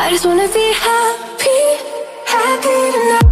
I just wanna be happy, happy tonight.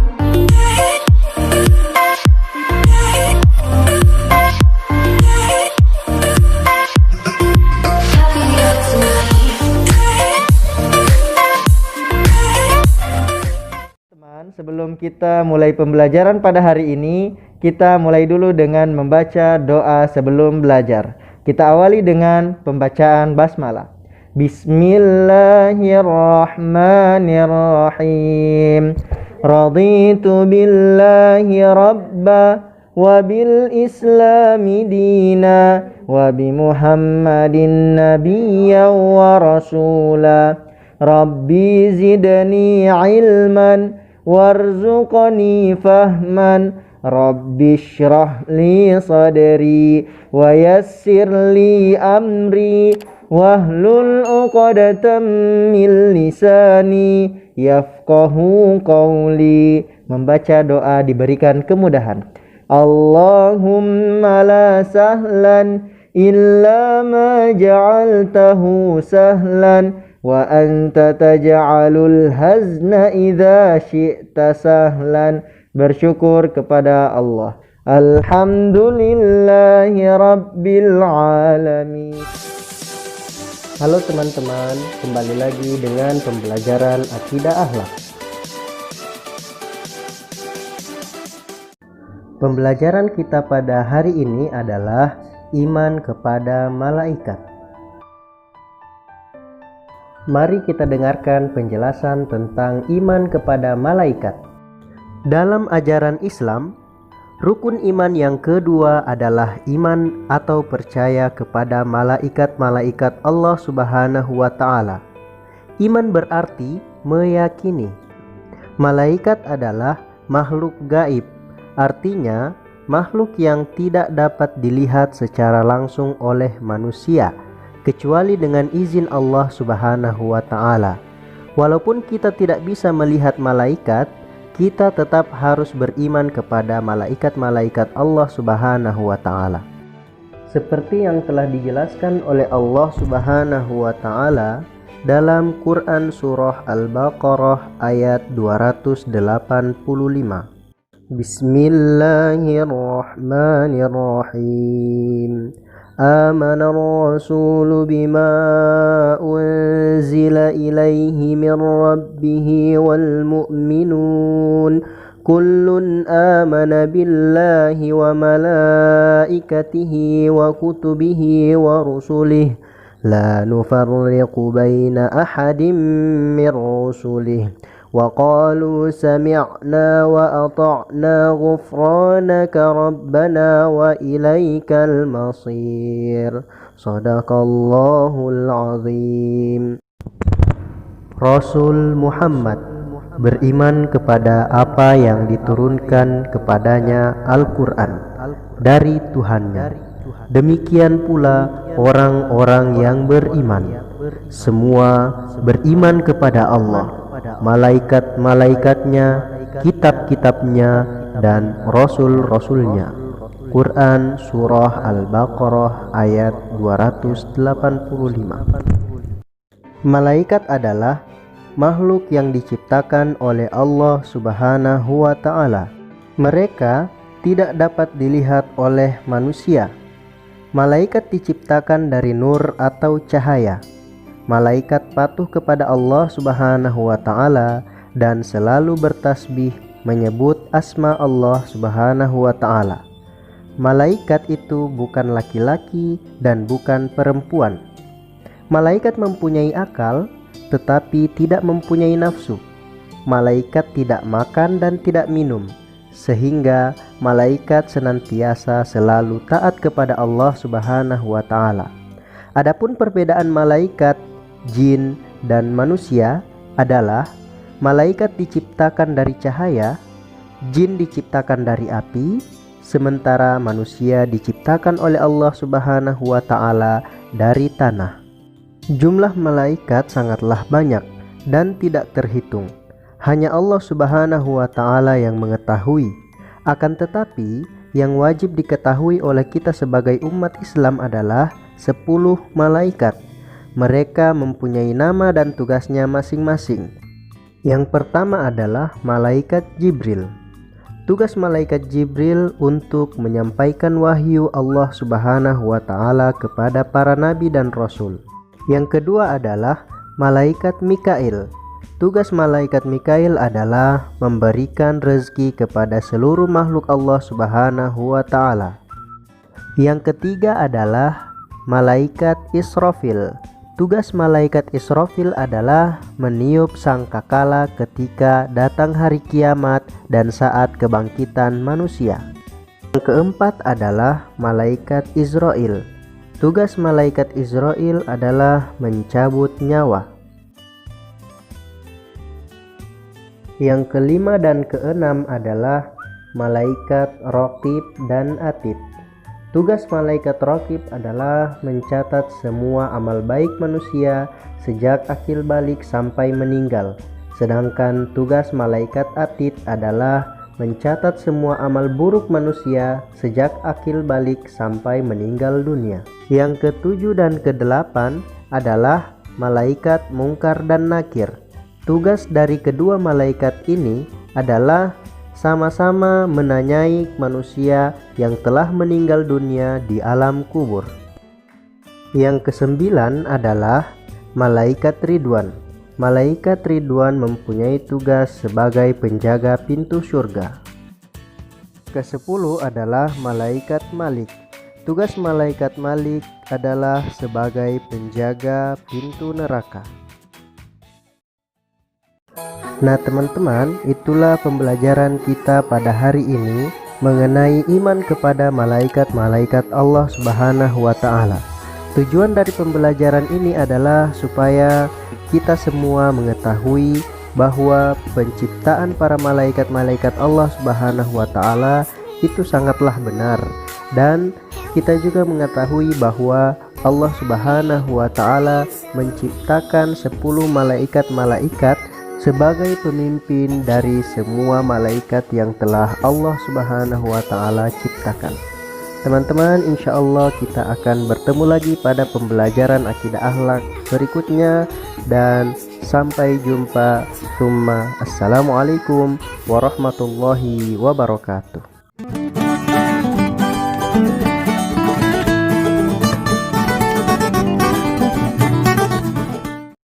Sebelum kita mulai pembelajaran pada hari ini, kita mulai dulu dengan membaca doa sebelum belajar. Kita awali dengan pembacaan basmalah. Bismillahirrahmanirrahim. Raditu billahi rabba wa bil islami dina wa bi Muhammadin nabiyyan wa rasula. Rabbi zidni ilman warzuqni fahman. Rabbi shrah li sadri wa yassir li amri wahlul 'uqdatam min lisani yafqahu qawli. Membaca doa diberikan kemudahan. Allahumma la sahlan illa ma ja'altahu sahlan wa anta taj'alul hazna idza syi'ta sahlan. Bersyukur kepada Allah. Alhamdulillahi rabbil alamin. Halo teman-teman, kembali lagi dengan pembelajaran akidah akhlak. Pembelajaran kita pada hari ini adalah iman kepada malaikat. Mari kita dengarkan penjelasan tentang iman kepada malaikat. Dalam ajaran Islam, rukun iman yang kedua adalah iman atau percaya kepada malaikat-malaikat Allah Subhanahu wa Ta'ala. Iman berarti meyakini. Malaikat adalah makhluk gaib, artinya makhluk yang tidak dapat dilihat secara langsung oleh manusia, kecuali dengan izin Allah Subhanahu wa Ta'ala. Walaupun kita tidak bisa melihat malaikat, kita tetap harus beriman kepada malaikat-malaikat Allah Subhanahu wa Ta'ala. Seperti yang telah dijelaskan oleh Allah Subhanahu wa Ta'ala dalam Quran surah Al-Baqarah ayat 285. Bismillahirrahmanirrahim. Amana ar-rasulu bima unzila ilaihi min rabbih wal mu'minun kullun amana billahi wa malaikatihi wa kutubihi wa rusulihi la nufarriqu baina ahadin min rusulihi wa qalu sami'na wa ata'na ghufranaka rabbana wa ilaikal masir. Shadaqallahul azim. Rasul Muhammad beriman kepada apa yang diturunkan kepadanya Al-Quran dari Tuhannya. Demikian pula orang-orang yang beriman. Semua beriman kepada Allah, malaikat-malaikatnya, kitab-kitabnya, dan rasul-rasulnya. Quran surah Al-Baqarah ayat 285. Malaikat adalah makhluk yang diciptakan oleh Allah Subhanahu wa Ta'ala. Mereka tidak dapat dilihat oleh manusia. Malaikat diciptakan dari nur atau cahaya. Malaikat patuh kepada Allah Subhanahu wa Ta'ala dan selalu bertasbih menyebut asma Allah Subhanahu wa Ta'ala. Malaikat itu bukan laki-laki dan bukan perempuan. Malaikat mempunyai akal tetapi tidak mempunyai nafsu. Malaikat tidak makan dan tidak minum, sehingga malaikat senantiasa selalu taat kepada Allah Subhanahu wa Ta'ala. Adapun perbedaan malaikat, jin, dan manusia adalah malaikat diciptakan dari cahaya, jin diciptakan dari api, sementara manusia diciptakan oleh Allah Subhanahu wa Ta'ala dari tanah. Jumlah malaikat sangatlah banyak dan tidak terhitung. Hanya Allah Subhanahu wa Ta'ala yang mengetahui. Akan tetapi, yang wajib diketahui oleh kita sebagai umat Islam adalah 10 malaikat. Mereka mempunyai nama dan tugasnya masing-masing. Yang pertama adalah malaikat Jibril. Tugas malaikat Jibril untuk menyampaikan wahyu Allah Subhanahu wa Ta'ala kepada para nabi dan rasul. Yang kedua adalah malaikat Mikail. Tugas malaikat Mikail adalah memberikan rezeki kepada seluruh makhluk Allah Subhanahu wa Ta'ala. Yang ketiga adalah malaikat Israfil. Tugas malaikat Israfil adalah meniup sangkakala ketika datang hari kiamat dan saat kebangkitan manusia. Yang keempat adalah malaikat Israel. Tugas malaikat Israel adalah mencabut nyawa. Yang kelima dan keenam adalah malaikat Raqib dan Atid. Tugas malaikat Raqib adalah mencatat semua amal baik manusia sejak akil balik sampai meninggal. Sedangkan tugas malaikat Atid adalah mencatat semua amal buruk manusia sejak akil balik sampai meninggal dunia. Yang ketujuh dan kedelapan adalah malaikat Mungkar dan Nakir. Tugas dari kedua malaikat ini adalah sama-sama menanyai manusia yang telah meninggal dunia di alam kubur. Yang kesembilan adalah malaikat Ridwan. Malaikat Ridwan mempunyai tugas sebagai penjaga pintu surga. Kesepuluh adalah malaikat Malik. Tugas malaikat Malik adalah sebagai penjaga pintu neraka. Nah teman-teman, itulah pembelajaran kita pada hari ini mengenai iman kepada malaikat-malaikat Allah Subhanahu wa Ta'ala. Tujuan dari pembelajaran ini adalah supaya kita semua mengetahui bahwa penciptaan para malaikat-malaikat Allah Subhanahu wa Ta'ala itu sangatlah benar, dan kita juga mengetahui bahwa Allah Subhanahu wa Ta'ala menciptakan 10 malaikat-malaikat sebagai pemimpin dari semua malaikat yang telah Allah Subhanahu wa Ta'ala ciptakan. Teman-teman, insya Allah kita akan bertemu lagi pada pembelajaran akidah akhlak berikutnya, dan sampai jumpa. Assalamualaikum warahmatullahi wabarakatuh.